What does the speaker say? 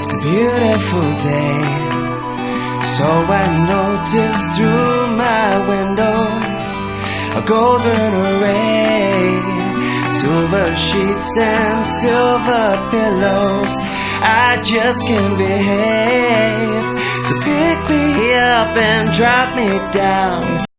It's a beautiful day, so I noticed through my window a golden array, silver sheets and silver pillows. I just can't behave, so pick me up and drop me down.